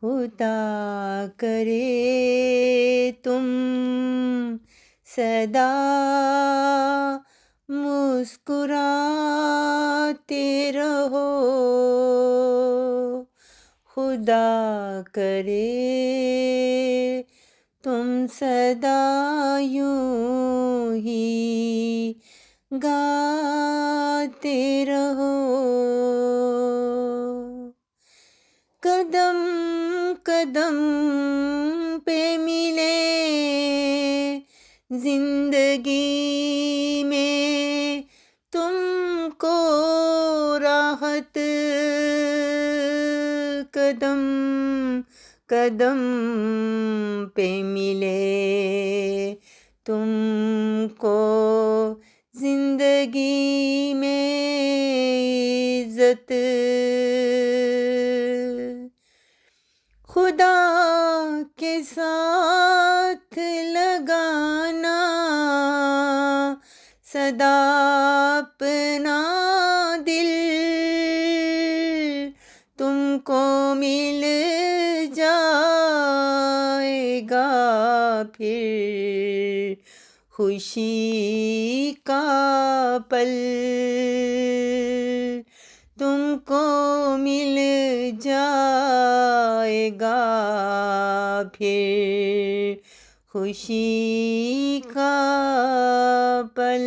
खुदा करे तुम सदा मुस्कुराते रहो। खुदा करे तुम सदा यूं ही गाते रहो। कदम कदम पे मिले जिंदगी में तुमको राहत, कदम कदम पे मिले तुमको जिंदगी में इज्जत। खुदा के साथ लगाना सदा अपना दिल, तुमको मिल जाएगा फिर खुशी का पल, तुमको मिल जाएगा फिर खुशी का पल।